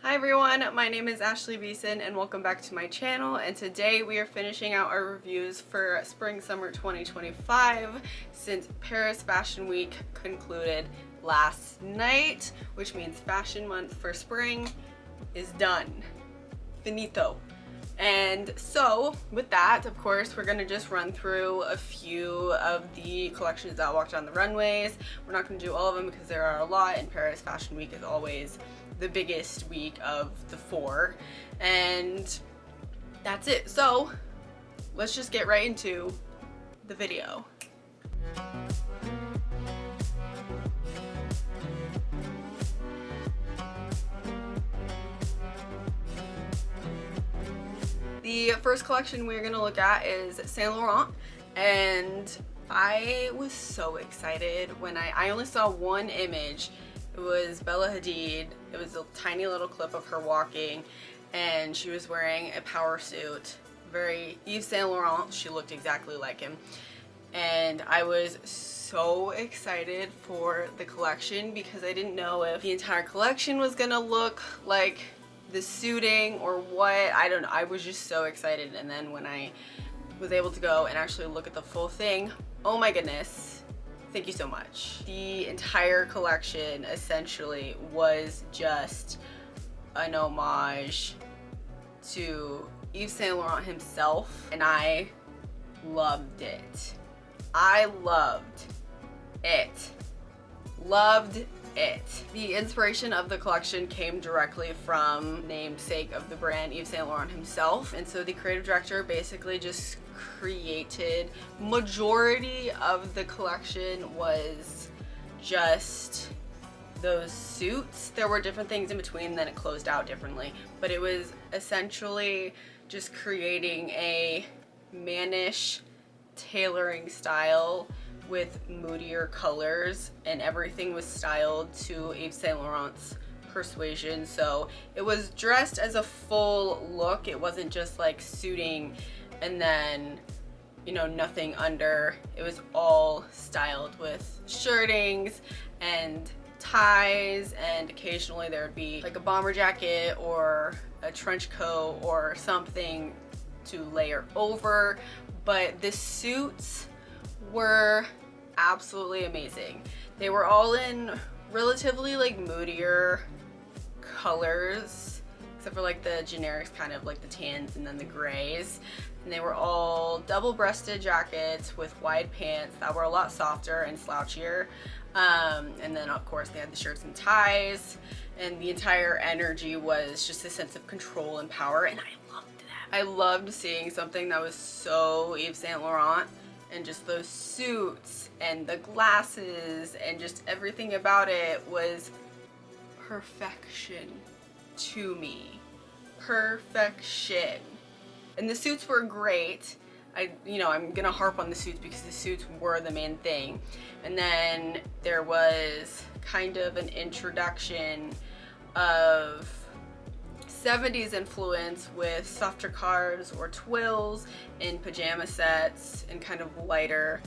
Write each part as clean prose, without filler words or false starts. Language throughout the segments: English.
Hi everyone, my name is Ashley Beeson and welcome back to my channel, and today we are finishing out our reviews for Spring Summer 2025 since Paris Fashion Week concluded last night, which means Fashion Month for spring is done. Finito. And so with that, of course, we're gonna just run through a few of the collections that walked on the runways. We're not gonna do all of them because there are a lot, and Paris Fashion Week is always the biggest week of the four, and that's it. So let's just get right into the video. The first collection we're gonna look at is Saint Laurent, and I was so excited when I only saw one image. It was Bella Hadid. It was a tiny little clip of her walking, and she was wearing a power suit, very Yves Saint Laurent. She looked exactly like him, and I was so excited for the collection because I didn't know if the entire collection was gonna look like the suiting or what. I don't know. I was just so excited, and then when I was able to go and actually look at the full thing, oh my goodness. Thank you so much. The entire collection essentially was just an homage to Yves Saint Laurent himself, and I loved it. I loved it. Loved it. The inspiration of the collection came directly from namesake of the brand, Yves Saint Laurent himself, and so the creative director basically just created, majority of the collection was just those suits. There were different things in between, then it closed out differently, but it was essentially just creating a mannish tailoring style with moodier colors, and everything was styled to Yves Saint Laurent's persuasion. So it was dressed as a full look. It wasn't just like suiting and then, you know, nothing under. It was all styled with shirtings and ties, and occasionally there would be like a bomber jacket or a trench coat or something to layer over. But the suits were absolutely amazing. They were all in relatively like moodier colors, except for like the generics, kind of like the tans and then the grays. And they were all double-breasted jackets with wide pants that were a lot softer and slouchier. And then of course they had the shirts and ties, and the entire energy was just a sense of control and power, and I loved that. I loved seeing something that was so Yves Saint Laurent, and just those suits and the glasses and just everything about it was perfection to me. Perfection. And the suits were great. I'm gonna harp on the suits because the suits were the main thing. And then there was kind of an introduction of 70s influence with soft jacquards or twills in pajama sets and kind of lighter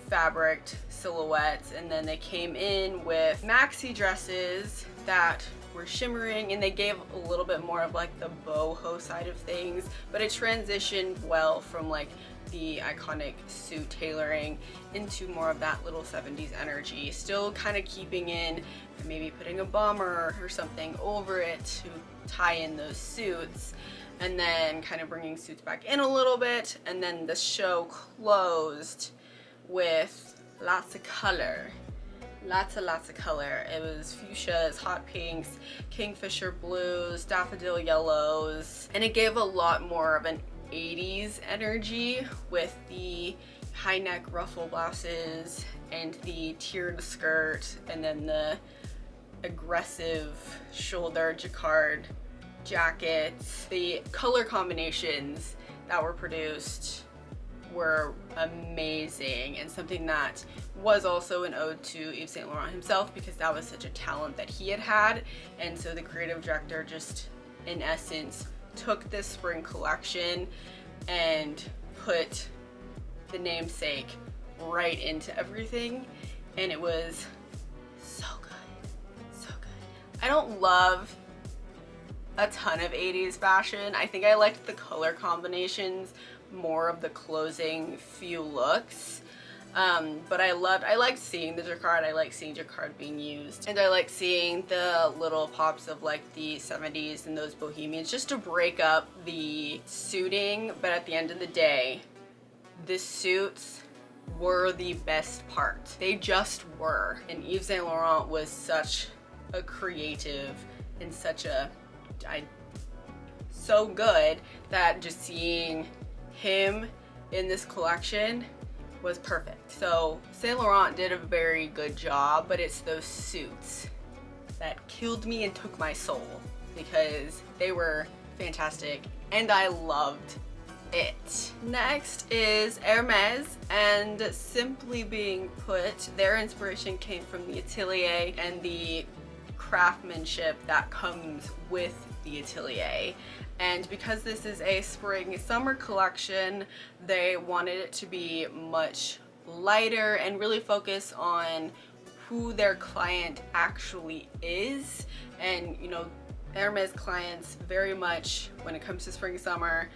fabric silhouettes, and then they came in with maxi dresses that were shimmering, and they gave a little bit more of like the boho side of things, but it transitioned well from like the iconic suit tailoring into more of that little 70s energy, still kind of keeping in, maybe putting a bomber or something over it to tie in those suits, and then kind of bringing suits back in a little bit. And then the show closed with lots of color. Lots of color. It was fuchsias, hot pinks, kingfisher blues, daffodil yellows, and it gave a lot more of an 80s energy with the high neck ruffle blouses and the tiered skirt, and then the aggressive shoulder jacquard jackets. The color combinations that were produced were amazing, and something that was also an ode to Yves Saint Laurent himself, because that was such a talent that he had. And so the creative director just in essence took this spring collection and put the namesake right into everything, and it was so good, so good. I don't love a ton of 80s fashion. I think I liked the color combinations more of the closing few looks. But I liked seeing the jacquard. I like seeing jacquard being used, and I like seeing the little pops of like the 70s and those bohemians, just to break up the suiting. But at the end of the day, the suits were the best part. They just were. And Yves Saint Laurent was such a creative and such a so good that just seeing him in this collection was perfect. So Saint Laurent did a very good job, but it's those suits that killed me and took my soul, because they were fantastic and I loved it. Next is Hermés, and simply being put, their inspiration came from the atelier and the craftsmanship that comes with the atelier. And because this is a spring summer collection, they wanted it to be much lighter and really focus on who their client actually is. And you know, Hermès clients very much, when it comes to spring summer,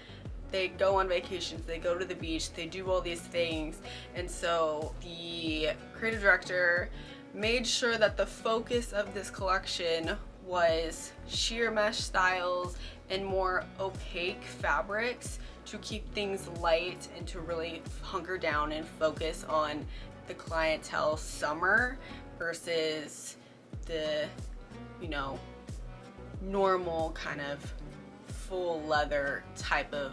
they go on vacations, they go to the beach, they do all these things. And so the creative director made sure that the focus of this collection was sheer mesh styles and more opaque fabrics to keep things light and to really hunker down and focus on the clientele summer versus the, you know, normal kind of full leather type of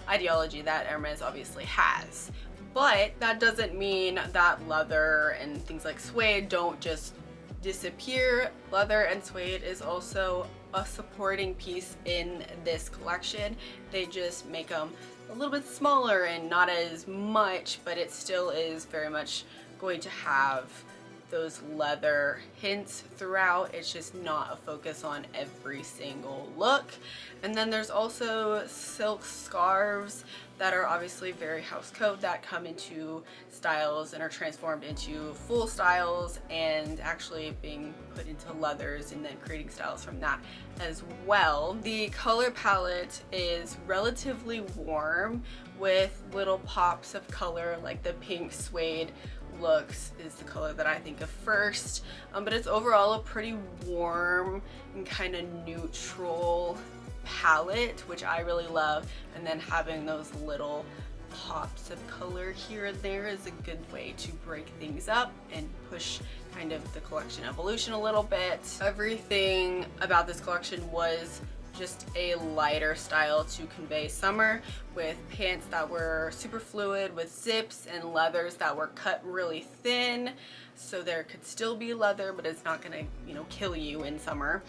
ideology that Hermès obviously has. But that doesn't mean that leather and things like suede don't just disappear. Leather and suede is also a supporting piece in this collection. They just make them a little bit smaller and not as much, but it still is very much going to have those leather hints throughout. It's just not a focus on every single look. And then there's also silk scarves that are obviously very house code, that come into styles and are transformed into full styles and actually being put into leathers and then creating styles from that as well. The color palette is relatively warm with little pops of color, like the pink suede looks is the color that I think of first, but it's overall a pretty warm and kind of neutral palette, which I really love. And then having those little pops of color here and there is a good way to break things up and push kind of the collection evolution a little bit. Everything about this collection was just a lighter style to convey summer, with pants that were super fluid with zips and leathers that were cut really thin so there could still be leather, but it's not gonna, you know, kill you in summer.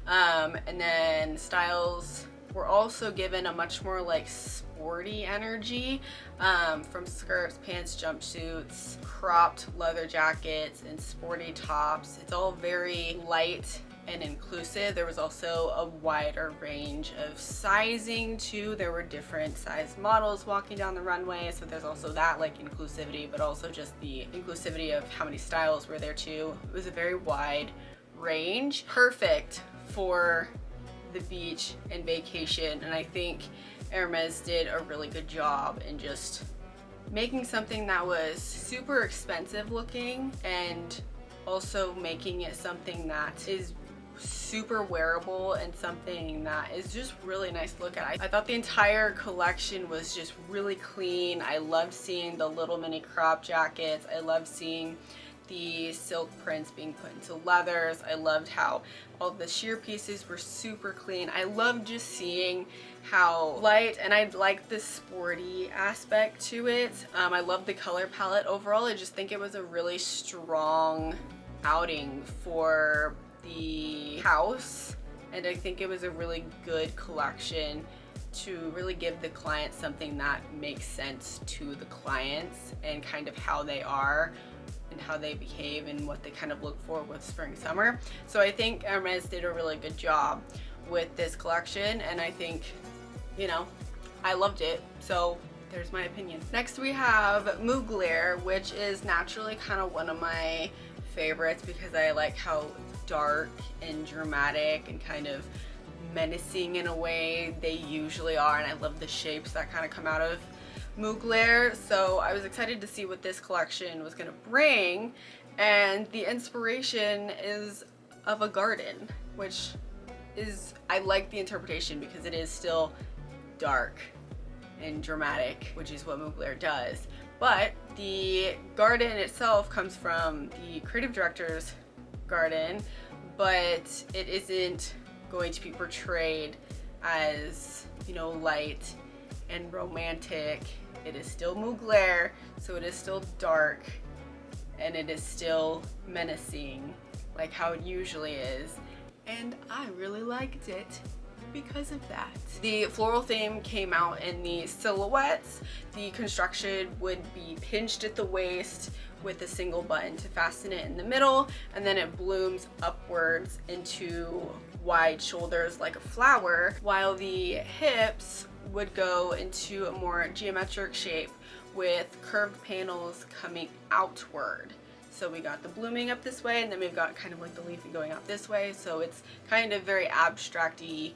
And then styles were also given a much more like sporty energy, from skirts, pants, jumpsuits, cropped leather jackets, and sporty tops. It's all very light and inclusive. There was also a wider range of sizing too. There were different size models walking down the runway, so there's also that like inclusivity, but also just the inclusivity of how many styles were there too. It was a very wide range, perfect for the beach and vacation. And I think Hermès did a really good job in just making something that was super expensive looking and also making it something that is super wearable and something that is just really nice to look at. I thought the entire collection was just really clean. I loved seeing the little mini crop jackets. I loved seeing the silk prints being put into leathers. I loved how all the sheer pieces were super clean. I loved just seeing how light, and I liked the sporty aspect to it. I love the color palette overall. I just think it was a really strong outing for the house, and I think it was a really good collection to really give the client something that makes sense to the clients and kind of how they are and how they behave and what they kind of look for with spring summer. So I think Hermès did a really good job with this collection, and I think, you know, I loved it. So there's my opinion. Next we have Mugler, which is naturally kind of one of my favorites because I like how dark and dramatic and kind of menacing in a way they usually are, and I love the shapes that kind of come out of Mugler. So I was excited to see what this collection was going to bring, and the inspiration is of a garden, which is, I like the interpretation because it is still dark and dramatic, which is what Mugler does. But the garden itself comes from the creative director's garden, but it isn't going to be portrayed as, you know, light and romantic. It is still Mugler, so it is still dark and it is still menacing, like how it usually is. And I really liked it because of that. The floral theme came out in the silhouettes. The construction would be pinched at the waist with a single button to fasten it in the middle, and then it blooms upwards into wide shoulders like a flower, while the hips would go into a more geometric shape with curved panels coming outward. So we got the blooming up this way, and then we've got kind of like the leafing going out this way. So it's kind of very abstract-y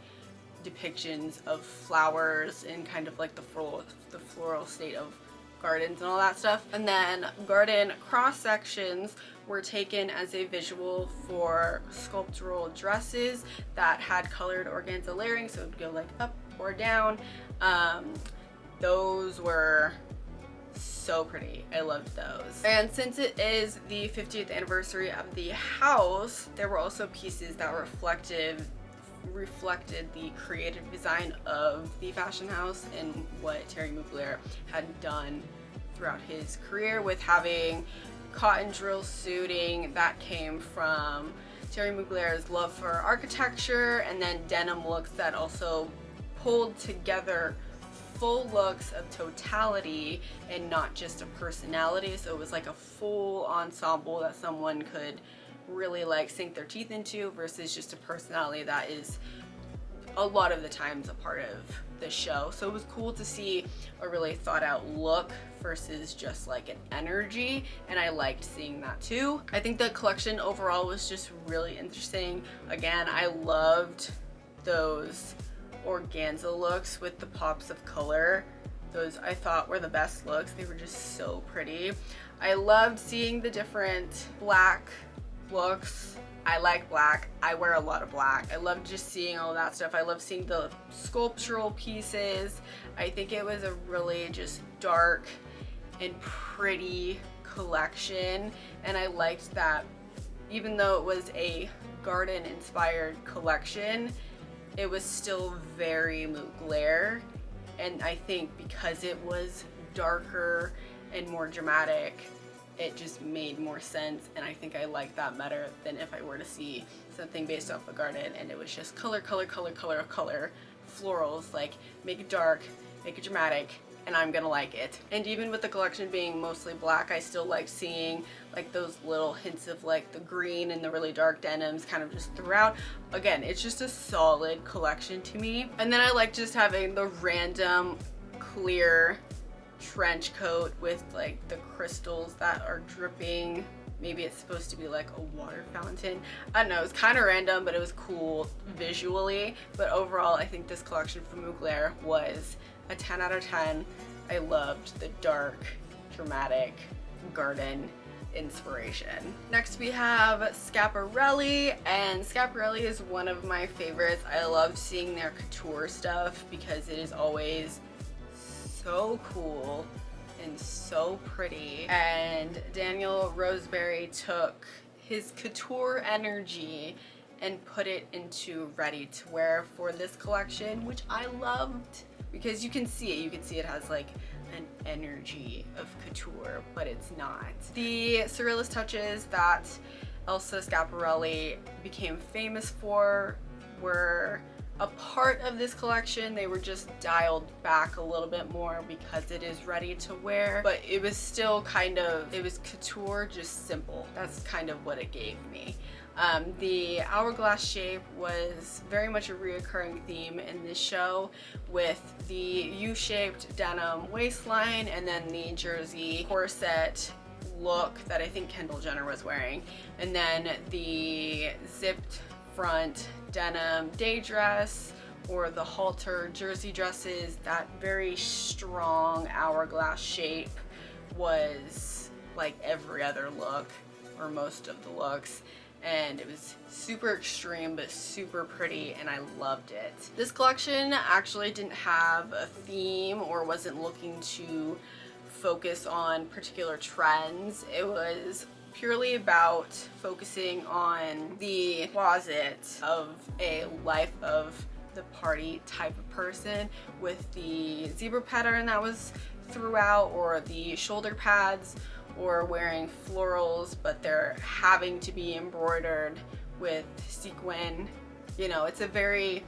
depictions of flowers in kind of like the floral state of gardens and all that stuff. And then garden cross sections were taken as a visual for sculptural dresses that had colored organza layering, so it would go like up or down. Those were so pretty. I loved those. And since it is the 50th anniversary of the house, there were also pieces that reflected the creative design of the fashion house and what Thierry Mugler had done throughout his career, with having cotton drill suiting that came from Thierry Mugler's love for architecture, and then denim looks that also pulled together full looks of totality and not just a personality. So it was like a full ensemble that someone could really like sink their teeth into, versus just a personality that is a lot of the times a part of the show. So it was cool to see a really thought out look versus just like an energy, and I liked seeing that too. I think the collection overall was just really interesting. Again, I loved those organza looks with the pops of color. Those I thought were the best looks. They were just so pretty. I loved seeing the different black looks. I like black. I wear a lot of black. I love just seeing all that stuff. I love seeing the sculptural pieces. I think it was a really just dark and pretty collection, and I liked that even though it was a garden inspired collection, it was still very Mugler. And I think because it was darker and more dramatic, it just made more sense, and I think I like that better than if I were to see something based off a garden and it was just color, florals, like make it dark, make it dramatic, and I'm gonna like it. And even with the collection being mostly black, I still like seeing like those little hints of like the green and the really dark denims kind of just throughout. Again, it's just a solid collection to me. And then I like just having the random clear trench coat with like the crystals that are dripping. Maybe it's supposed to be like a water fountain. I don't know, it's kind of random, but it was cool visually. But overall, I think this collection from Mugler was a 10 out of 10. I loved the dark, dramatic garden inspiration. Next we have Schiaparelli, and Schiaparelli is one of my favorites. I love seeing their couture stuff because it is always so cool and so pretty. And Daniel Roseberry took his couture energy and put it into ready to wear for this collection, which I loved because you can see it has like an energy of couture, but it's not. The surrealist touches that Elsa Schiaparelli became famous for were a part of this collection. They were just dialed back a little bit more because it is ready to wear, but it was still kind of, it was couture, just simple. That's kind of what it gave me. The hourglass shape was very much a reoccurring theme in this show, with the U-shaped denim waistline and then the jersey corset look that I think Kendall Jenner was wearing, and then the zipped front denim day dress or the halter jersey dresses. That very strong hourglass shape was like every other look, or most of the looks, and it was super extreme but super pretty, and I loved it. This collection actually didn't have a theme or wasn't looking to focus on particular trends. It was purely about focusing on the closet of a life of the party type of person, with the zebra pattern that was throughout, or the shoulder pads, or wearing florals but they're having to be embroidered with sequin. You know, it's a very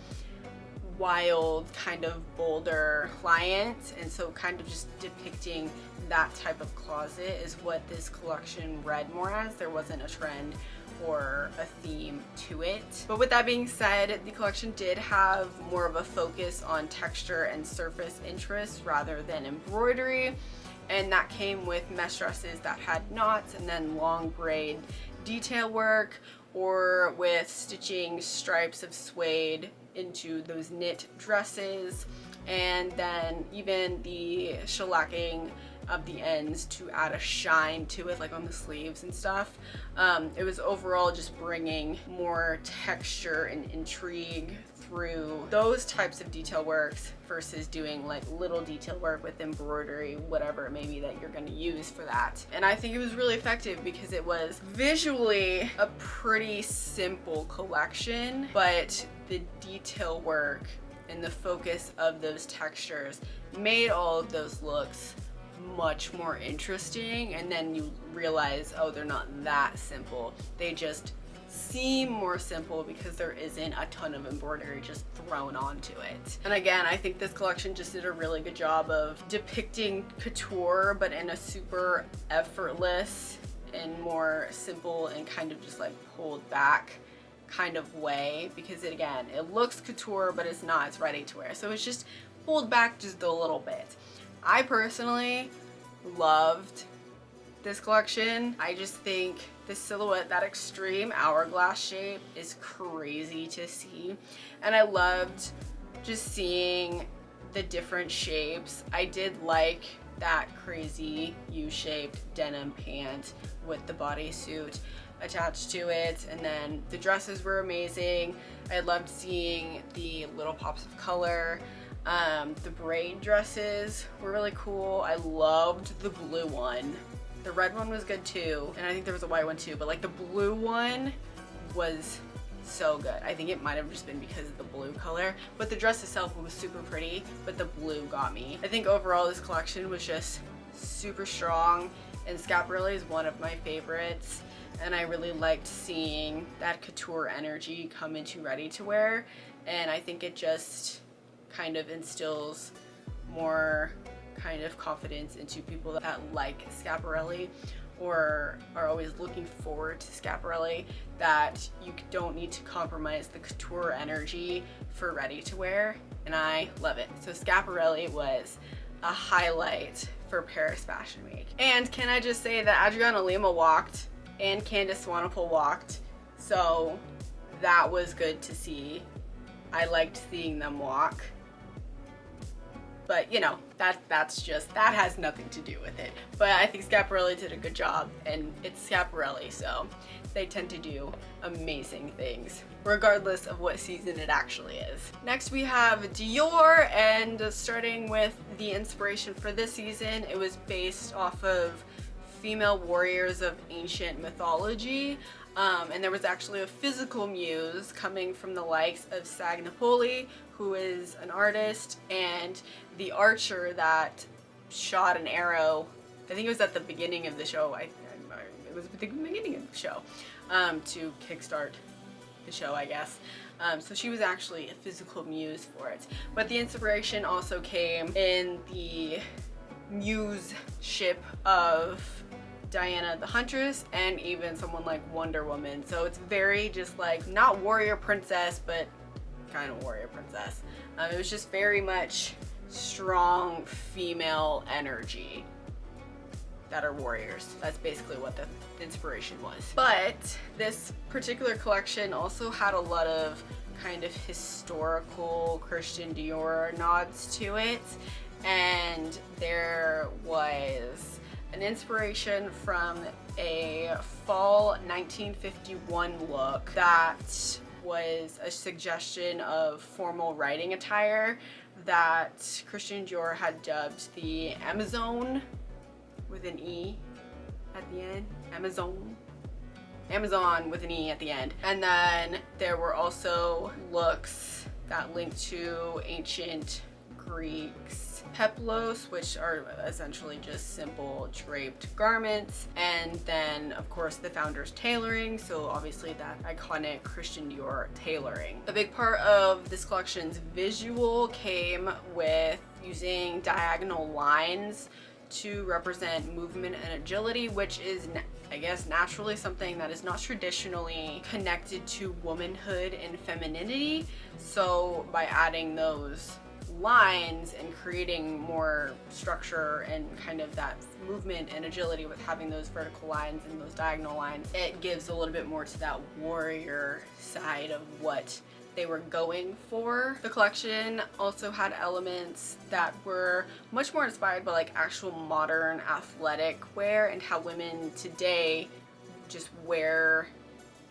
wild, kind of bolder client, and so kind of just depicting that type of closet is what this collection read more as. There wasn't a trend or a theme to it. But with that being said, the collection did have more of a focus on texture and surface interest rather than embroidery, and that came with mesh dresses that had knots and then long braid detail work, or with stitching stripes of suede into those knit dresses, and then even the shellacking of the ends to add a shine to it, like on the sleeves and stuff. It was overall just bringing more texture and intrigue through those types of detail works versus doing like little detail work with embroidery, whatever it may be that you're going to use for that. And I think it was really effective because it was visually a pretty simple collection, but the detail work and the focus of those textures made all of those looks much more interesting, and then you realize, oh, they're not that simple. They just seem more simple because there isn't a ton of embroidery just thrown onto it. And again, I think this collection just did a really good job of depicting couture, but in a super effortless and more simple and kind of just like pulled back kind of way, because it looks couture, but it's not. It's ready to wear, so it's just pulled back just a little bit. I personally loved this collection. I just think the silhouette, that extreme hourglass shape, is crazy to see, and I loved just seeing the different shapes. I did like that crazy U-shaped denim pant with the bodysuit attached to it, and then the dresses were amazing. I loved seeing the little pops of color. The braid dresses were really cool. I loved the blue one. The red one was good too, and I think there was a white one too, but like the blue one was so good. I think it might have just been because of the blue color, but the dress itself was super pretty, but the blue got me. I think overall this collection was just super strong, and Schiaparelli is one of my favorites, and I really liked seeing that couture energy come into ready to wear, and I think it just kind of instills more kind of confidence into people that like Schiaparelli or are always looking forward to Schiaparelli, that you don't need to compromise the couture energy for ready to wear, and I love it. So Schiaparelli was a highlight for Paris Fashion Week. And can I just say that Adriana Lima walked and Candice Swanepoel walked, so that was good to see. I liked seeing them walk. But you know, that has nothing to do with it. But I think Schiaparelli did a good job, and it's Schiaparelli, so they tend to do amazing things, regardless of what season it actually is. Next we have Dior, and starting with the inspiration for this season, it was based off of female warriors of ancient mythology. And there was actually a physical muse coming from the likes of Sagnapoli, who is an artist, and the archer that shot an arrow, I think it was at the beginning of the show, it was at the beginning of the show, to kickstart the show, I guess. So she was actually a physical muse for it. But the inspiration also came in the muse ship of Diana the Huntress, and even someone like Wonder Woman. So it's very just like, not warrior princess, but kind of warrior princess. It was just very much strong female energy that are warriors. That's basically what the inspiration was. But this particular collection also had a lot of kind of historical Christian Dior nods to it. And there was an inspiration from a fall 1951 look that was a suggestion of formal riding attire that Christian Dior had dubbed the Amazon, with an E at the end. Amazon with an E at the end. And then there were also looks that linked to ancient Greeks peplos, which are essentially just simple draped garments, and then of course the founder's tailoring, so obviously that iconic Christian Dior tailoring. A big part of this collection's visual came with using diagonal lines to represent movement and agility, which is, I guess, naturally something that is not traditionally connected to womanhood and femininity. So by adding those lines and creating more structure and kind of that movement and agility with having those vertical lines and those diagonal lines, it gives a little bit more to that warrior side of what they were going for. The collection also had elements that were much more inspired by like actual modern athletic wear and how women today just wear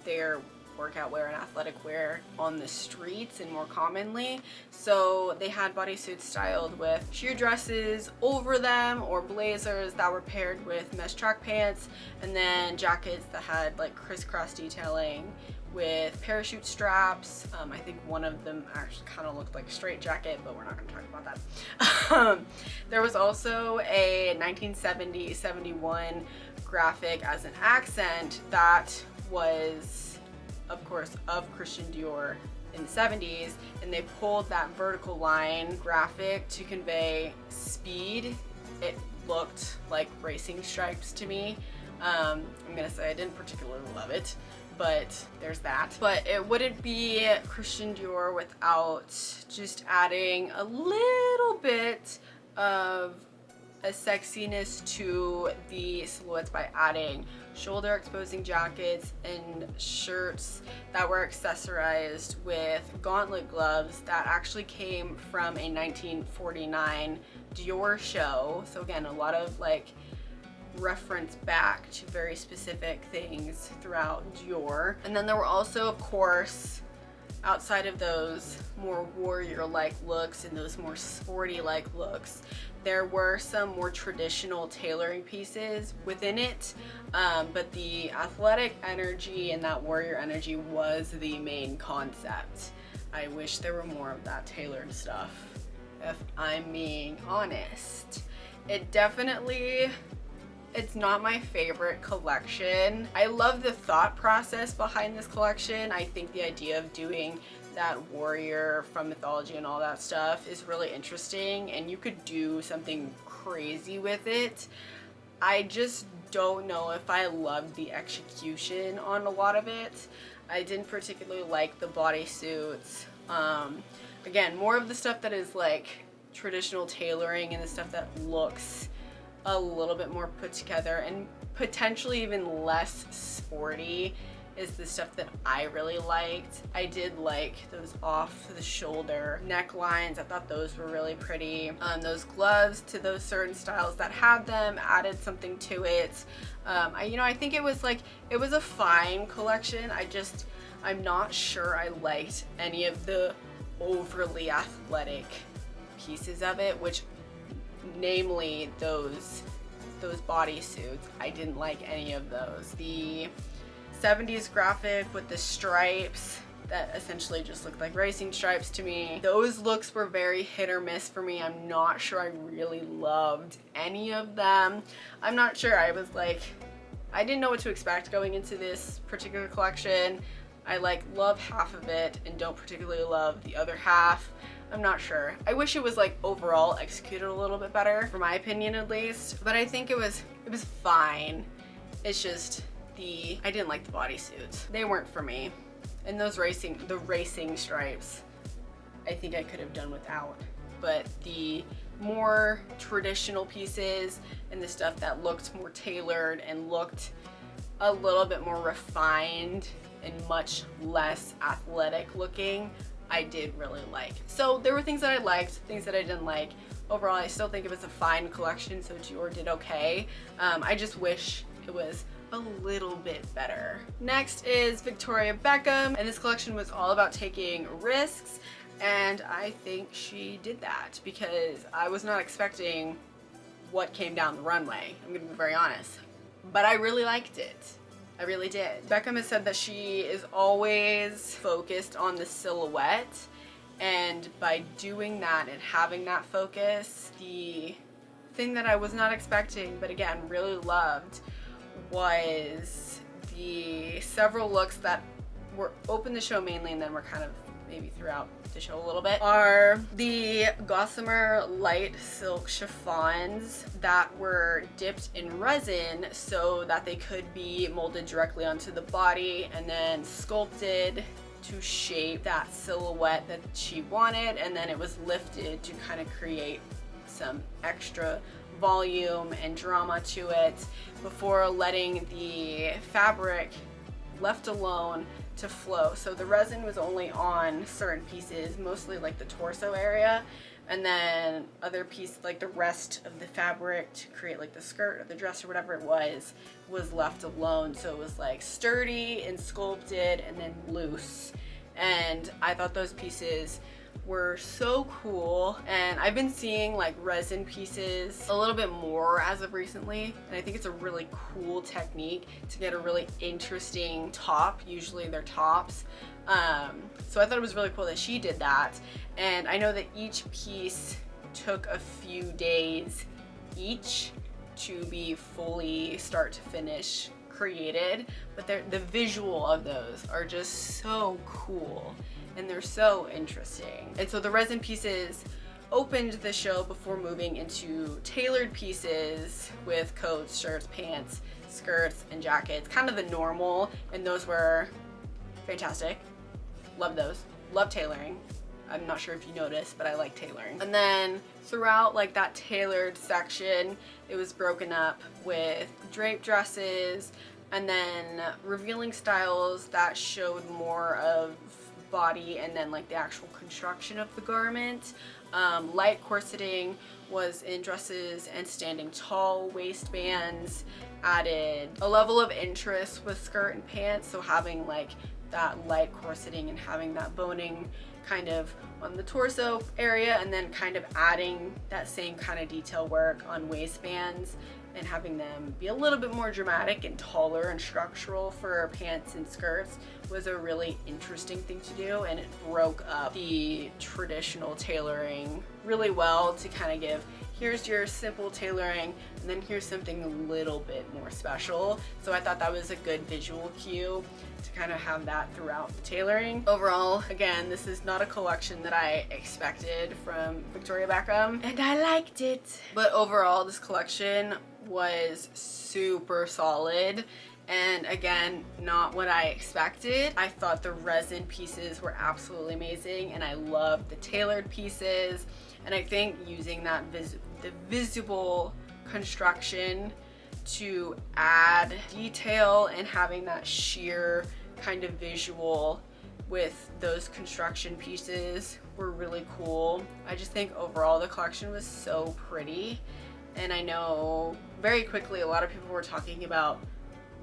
their workout wear and athletic wear on the streets and more commonly. So they had bodysuits styled with sheer dresses over them or blazers that were paired with mesh track pants, and then jackets that had like crisscross detailing with parachute straps. I think one of them actually kind of looked like a straight jacket, but we're not going to talk about that. There was also a 1970-71 graphic as an accent that was, of course, of Christian Dior in the 70s, and they pulled that vertical line graphic to convey speed. It looked like racing stripes to me. I'm gonna say I didn't particularly love it, but there's that. But it wouldn't be Christian Dior without just adding a little bit of a sexiness to the silhouettes by adding shoulder exposing jackets and shirts that were accessorized with gauntlet gloves that actually came from a 1949 Dior show. So again, a lot of like reference back to very specific things throughout Dior. And then there were also, of course, outside of those more warrior-like looks and those more sporty-like looks, there were some more traditional tailoring pieces within it, but the athletic energy and that warrior energy was the main concept. I wish there were more of that tailored stuff, if I'm being honest. It's not my favorite collection. I love the thought process behind this collection. I think the idea of doing that warrior from mythology and all that stuff is really interesting, and you could do something crazy with it. I just don't know if I loved the execution on a lot of it. I didn't particularly like the bodysuits. Again, more of the stuff that is like traditional tailoring and the stuff that looks a little bit more put together and potentially even less sporty is the stuff that I really liked. I did like those off the shoulder necklines. I thought those were really pretty. Those gloves to those certain styles that had them added something to it. I think it was a fine collection. I'm not sure I liked any of the overly athletic pieces of it, which namely those bodysuits. I didn't like any of those. The 70s graphic with the stripes that essentially just looked like racing stripes to me. Those looks were very hit or miss for me. I'm not sure I really loved any of them. I'm not sure. I didn't know what to expect going into this particular collection. I love half of it and don't particularly love the other half. I'm not sure. I wish it was overall executed a little bit better, for my opinion at least. But I think it was fine. It's just I didn't like the bodysuits. They weren't for me. And the racing stripes, I think I could have done without. But the more traditional pieces and the stuff that looked more tailored and looked a little bit more refined and much less athletic looking, I did really like. So there were things that I liked, things that I didn't like. Overall, I still think it was a fine collection, so Dior did okay. I just wish it was a little bit better. Next is Victoria Beckham, and this collection was all about taking risks, and I think she did that because I was not expecting what came down the runway. I'm gonna be very honest, but I really liked it. I really did. Beckham has said that she is always focused on the silhouette, and by doing that and having that focus, the thing that I was not expecting, but again, really loved, was the several looks that were open the show mainly and then were kind of maybe throughout the show a little bit, are the Gossamer light silk chiffons that were dipped in resin so that they could be molded directly onto the body and then sculpted to shape that silhouette that she wanted, and then it was lifted to kind of create some extra volume and drama to it before letting the fabric left alone to flow. So the resin was only on certain pieces, mostly like the torso area, and then other pieces, like the rest of the fabric to create like the skirt or the dress or whatever it was left alone. So it was like sturdy and sculpted and then loose. And I thought those pieces were so cool, and I've been seeing like resin pieces a little bit more as of recently, and I think it's a really cool technique to get a really interesting top. Usually they're tops, so I thought it was really cool that she did that. And I know that each piece took a few days each to be fully start to finish created, but the visual of those are just so cool and they're so interesting. And so the resin pieces opened the show before moving into tailored pieces with coats, shirts, pants, skirts, and jackets, kind of the normal, and those were fantastic. Love those. Love tailoring. I'm not sure if you noticed, but I like tailoring. And then throughout like that tailored section, it was broken up with draped dresses and then revealing styles that showed more of body and then like the actual construction of the garment. Light corseting was in dresses and standing tall waistbands added a level of interest with skirt and pants, so having like that light corseting and having that boning kind of on the torso area and then kind of adding that same kind of detail work on waistbands and having them be a little bit more dramatic and taller and structural for pants and skirts was a really interesting thing to do, and it broke up the traditional tailoring really well to kind of give, here's your simple tailoring and then here's something a little bit more special. So I thought that was a good visual cue to kind of have that throughout the tailoring. Overall, again, this is not a collection that I expected from Victoria Beckham, and I liked it. But overall, this collection was super solid, and again, not what I expected. I thought the resin pieces were absolutely amazing, and I loved the tailored pieces, and I think using that the visible construction to add detail and having that sheer kind of visual with those construction pieces were really cool. I just think overall the collection was so pretty, and I know very quickly a lot of people were talking about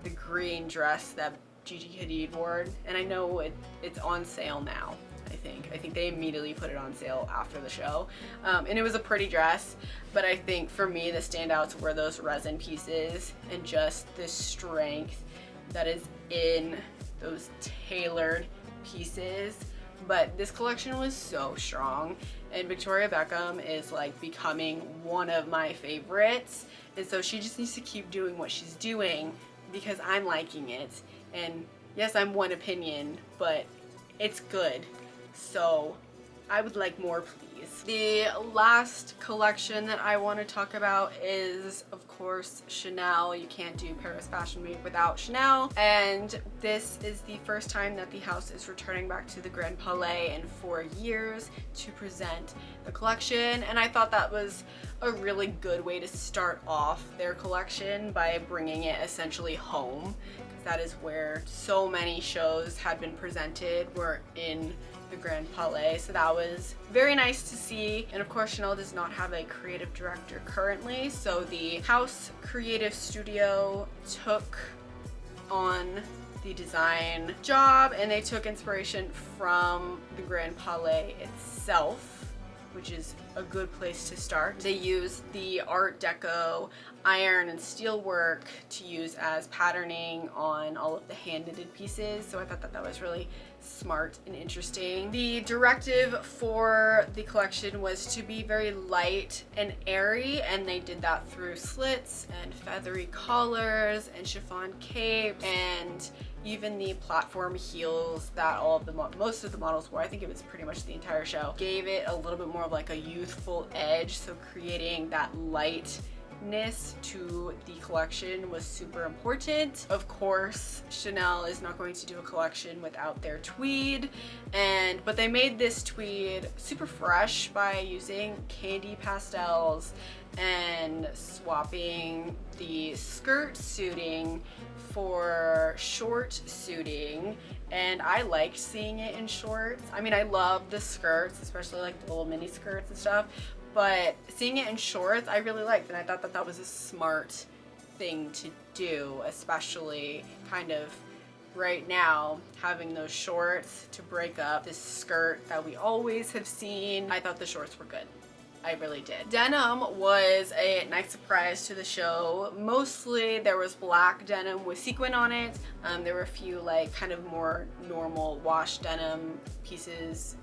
the green dress that Gigi Hadid wore, and I know it's on sale now. I think they immediately put it on sale after the show, and it was a pretty dress, but I think for me the standouts were those resin pieces and just the strength that is in those tailored pieces. But this collection was so strong, and Victoria Beckham is like becoming one of my favorites, and so she just needs to keep doing what she's doing because I'm liking it. And yes, I'm one opinion, but it's good, so I would like more, please. The last collection that I want to talk about is, of course, Chanel. You can't do Paris Fashion Week without Chanel, and this is the first time that the house is returning back to the Grand Palais in 4 years to present the collection, and I thought that was a really good way to start off their collection by bringing it essentially home. because that is where so many shows had been presented, were in the Grand Palais. So that was very nice to see. And of course, Chanel does not have a creative director currently, so the house creative studio took on the design job, and they took inspiration from the Grand Palais itself, which is a good place to start. They used the Art Deco iron and steel work to use as patterning on all of the hand-knitted pieces, so I thought that that was really smart and interesting. The directive for the collection was to be very light and airy, and they did that through slits and feathery collars and chiffon capes and even the platform heels that all of the most of the models wore. I think it was pretty much the entire show. Gave it a little bit more of like a youthful edge, so creating that lightness to the collection was super important. Of course, Chanel is not going to do a collection without their tweed, but they made this tweed super fresh by using candy pastels and swapping the skirt suiting for short suiting, and I liked seeing it in shorts. I mean, I love the skirts, especially like the little mini skirts and stuff, but seeing it in shorts I really liked, and I thought that that was a smart thing to do, especially kind of right now, having those shorts to break up this skirt that we always have seen. I thought the shorts were good. I really did. Denim was a nice surprise to the show. Mostly there was black denim with sequin on it. There were a few like kind of more normal wash denim pieces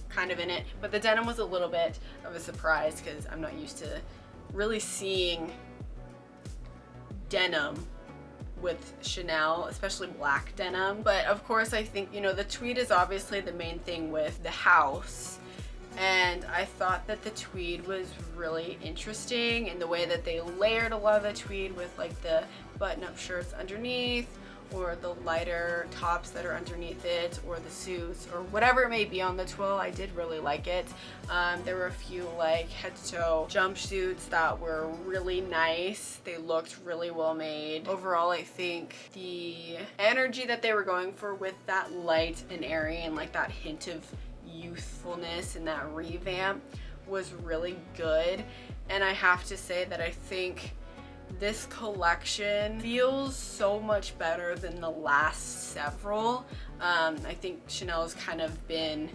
kind of in it, but the denim was a little bit of a surprise because I'm not used to really seeing denim with Chanel, especially black denim. But of course, I think, you know, the tweed is obviously the main thing with the house, and I thought that the tweed was really interesting in the way that they layered a lot of the tweed with like the button-up shirts underneath, or the lighter tops that are underneath it, or the suits, or whatever it may be on the twill. I did really like it. There were a few like head-to-toe jumpsuits that were really nice. They looked really well made. Overall, I think the energy that they were going for with that light and airy and like that hint of youthfulness and that revamp was really good. And I have to say that I think this collection feels so much better than the last several. I think Chanel's kind of been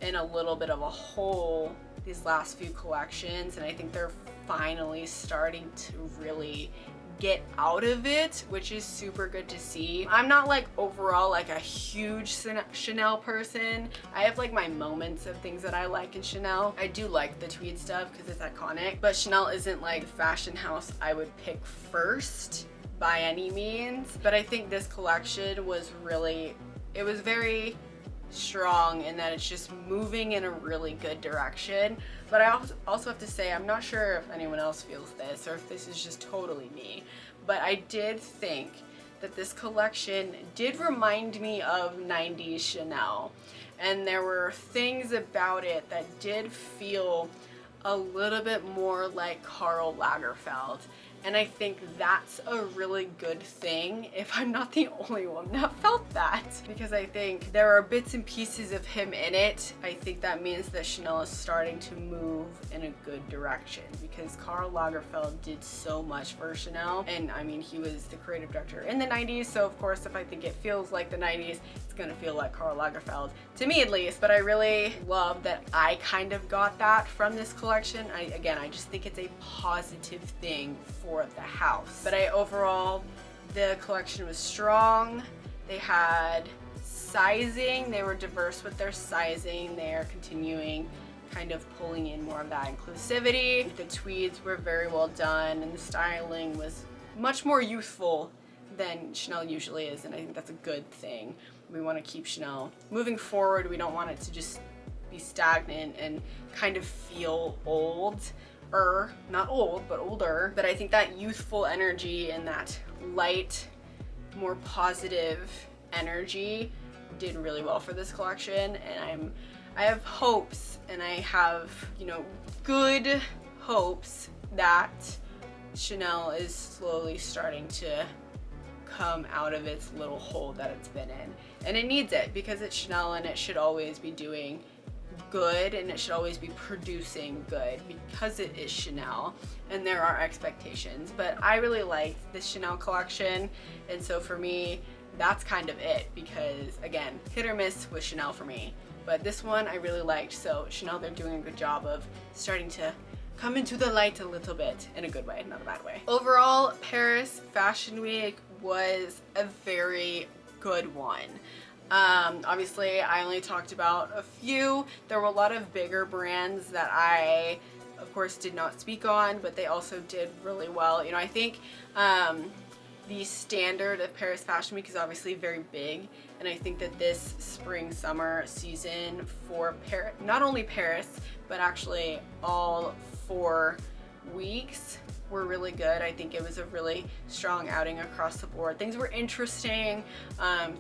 in a little bit of a hole these last few collections, and I think they're finally starting to really get out of it, which is super good to see. I'm not like overall like a huge Chanel person. I have like my moments of things that I like in Chanel. I do like the tweed stuff because it's iconic, but Chanel isn't like the fashion house I would pick first by any means. But I think this collection was really, it was very strong in that it's just moving in a really good direction. But I also have to say, I'm not sure if anyone else feels this or if this is just totally me, but I did think that this collection did remind me of 90s Chanel, and there were things about it that did feel a little bit more like Karl Lagerfeld. And I think that's a really good thing if I'm not the only one that felt that, because I think there are bits and pieces of him in it. I think that means that Chanel is starting to move in a good direction, because Karl Lagerfeld did so much for Chanel, and I mean, he was the creative director in the 90s, so of course if I think it feels like the 90s, it's gonna feel like Karl Lagerfeld, to me at least. But I really love that I kind of got that from this collection. I just think it's a positive thing for the house. But overall, the collection was strong. They had sizing, they were diverse with their sizing. They are continuing kind of pulling in more of that inclusivity. The tweeds were very well done, and the styling was much more youthful than Chanel usually is, and I think that's a good thing. We want to keep Chanel moving forward. We don't want it to just be stagnant and kind of feel old. Not old, but older. But I think that youthful energy and that light, more positive energy did really well for this collection. And I have hopes, and I have, you know, good hopes that Chanel is slowly starting to come out of its little hole that it's been in. And it needs it because it's Chanel and it should always be doing good and it should always be producing good because it is Chanel and there are expectations. But I really liked this Chanel collection, and so for me that's kind of it, because again, hit or miss with Chanel for me, but this one I really liked. So Chanel, they're doing a good job of starting to come into the light a little bit, in a good way, not a bad way. Overall, Paris Fashion Week was a very good one. Obviously I only talked about a few. There were a lot of bigger brands that I of course did not speak on, but they also did really well. You know, I think the standard of Paris Fashion Week is obviously very big, and I think that this spring summer season for Paris, not only Paris but actually all 4 weeks, were really good. I think it was a really strong outing across the board. Things were interesting,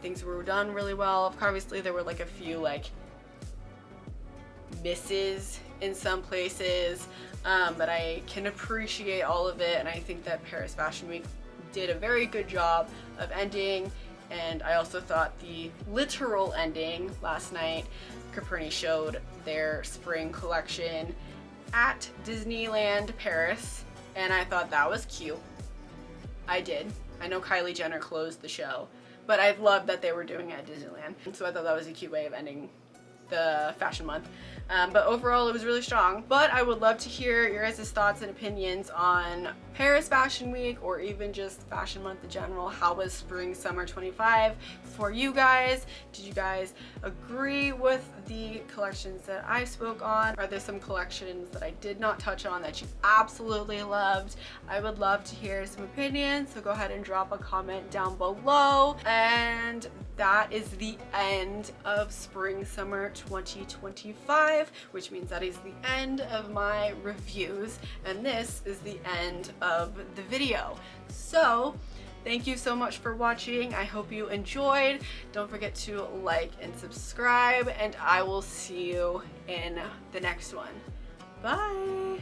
things were done really well. Obviously there were like a few like misses in some places, but I can appreciate all of it, and I think that Paris Fashion Week did a very good job of ending. And I also thought the literal ending last night, Caproni showed their spring collection at Disneyland Paris, and I thought that was cute. I did. I know Kylie Jenner closed the show, but I loved that they were doing it at Disneyland, so I thought that was a cute way of ending the fashion month. But overall it was really strong. But I would love to hear your guys' thoughts and opinions on Paris Fashion Week, or even just fashion month in general. How was spring summer 25 for you guys? Did you guys agree with the collections that I spoke on? Are there some collections that I did not touch on that you absolutely loved? I would love to hear some opinions, so go ahead and drop a comment down below. And that is the end of spring summer 2025, which means that is the end of my reviews, and this is the end of the video. So thank you so much for watching. I hope you enjoyed. Don't forget to like and subscribe, and I will see you in the next one. Bye.